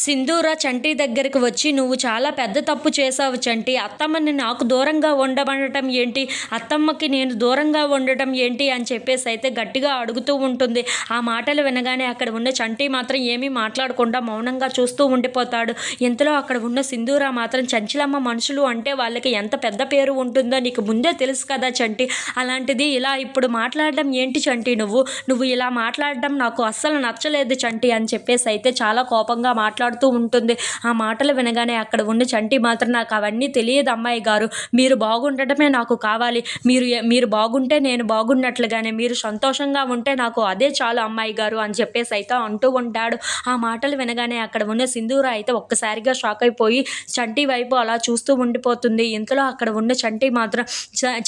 సింధూర చంటి దగ్గరికి వచ్చి, నువ్వు చాలా పెద్ద తప్పు చేశావు చంటి. అత్తమ్మని నాకు దూరంగా ఉండమనటం ఏంటి, అత్తమ్మకి నేను దూరంగా ఉండటం ఏంటి అని చెప్పేసి అయితే గట్టిగా అడుగుతూ ఉంటుంది. ఆ మాటలు వినగానే అక్కడ ఉన్న చంటి మాత్రం ఏమీ మాట్లాడకుండా మౌనంగా చూస్తూ ఉండిపోతాడు. ఇంతలో అక్కడ ఉన్న సింధూర మాత్రం, చంచలమ్మ మనుషులు అంటే వాళ్ళకి ఎంత పెద్ద పేరు ఉంటుందో నీకు ముందే తెలుసు కదా చంటి. అలాంటిది ఇలా ఇప్పుడు మాట్లాడడం ఏంటి చంటి, నువ్వు ఇలా మాట్లాడడం నాకు అస్సలు నచ్చలేదు చంటి అని చెప్పేసి అయితే చాలా కోపంగా మాట్లాడుతూ ఉంటుంది. ఆ మాటలు వినగానే అక్కడ ఉన్న చంటి మాత్రం, నాకు అవన్నీ తెలియదు అమ్మాయి గారు, మీరు బాగుండటమే నాకు కావాలి, మీరు బాగుంటే నేను బాగున్నట్లుగానే, మీరు సంతోషంగా ఉంటే నాకు అదే చాలు అమ్మాయి గారు అని చెప్పేసి అయితే అంటూ ఉంటాడు. ఆ మాటలు వినగానే అక్కడ ఉన్న సింధూర అయితే ఒక్కసారిగా షాక్ అయిపోయి చంటి వైపు అలా చూస్తూ ఉండిపోతుంది. ఇంతలో అక్కడ ఉన్న చంటి మాత్రం,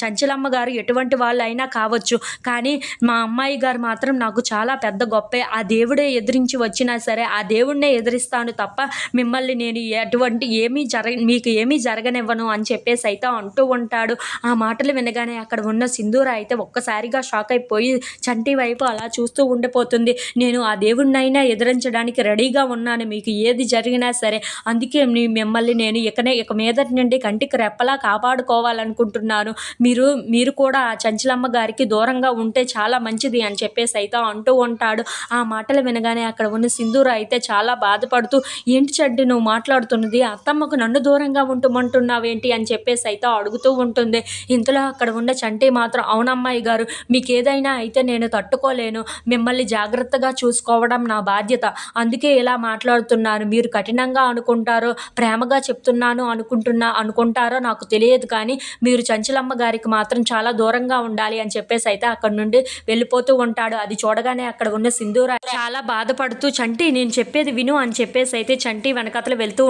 చంచలమ్మ గారు ఎటువంటి వాళ్ళు అయినా కావచ్చు, కానీ మా అమ్మాయి గారు మాత్రం నాకు చాలా పెద్ద గొప్పే, ఆ దేవుడే ఎదిరించి వచ్చినా సరే ఆ దేవుడినే ఎదిరిస్తాను తప్ప మిమ్మల్ని నేను ఎటువంటి మీకు ఏమీ జరగనివ్వను అని చెప్పేసి అయితే అంటూ ఉంటాడు. ఆ మాటలు వినగానే అక్కడ ఉన్న సింధూర అయితే ఒక్కసారిగా షాక్ అయిపోయి చంటి వైపు అలా చూస్తూ ఉండిపోతుంది. నేను ఆ దేవుడినైనా ఎదిరించడానికి రెడీగా ఉన్నాను, మీకు ఏది జరిగినా సరే, అందుకే మిమ్మల్ని నేను ఇక మీదటి నుండి కంటికి రెప్పలా కాపాడుకోవాలనుకుంటున్నాను, మీరు కూడా ఆ చంచలమ్మ గారికి దూరంగా ఉంటే చాలా మంచిది అని చెప్పేసి అయితే అంటూ ఉంటాడు. ఆ మాటలు వినగానే అక్కడ ఉన్న సింధూర అయితే చాలా బాధపడుతూ, ఏంటి చంటి నువ్వు మాట్లాడుతున్నది, అత్తమ్మకు నన్ను దూరంగా ఉంటుమంటున్నావేంటి అని చెప్పేసి అయితే అడుగుతూ ఉంటుంది. ఇంతలో అక్కడ ఉన్న చంటి మాత్రం, అవునమ్మాయి గారు, మీకు ఏదైనా అయితే నేను తట్టుకోలేను, మిమ్మల్ని జాగ్రత్తగా చూసుకోవడం నా బాధ్యత, అందుకే ఇలా మాట్లాడుతున్నాను, మీరు కఠినంగా అనుకుంటారో ప్రేమగా చెప్తున్నాను అనుకుంటారో నాకు తెలియదు, కానీ మీరు చంచలమ్మ గారికి మాత్రం చాలా దూరంగా ఉండాలి అని చెప్పేసి అయితే అక్కడ నుండి వెళ్ళిపోతూ ఉంటాడు. అది చూడగానే అక్కడ ఉన్న సింధూర చాలా బాధపడుతూ, చంటి నేను చెప్పేది విను అని చెప్పేసి అయితే చంటి వెనకతలు వెళ్తూ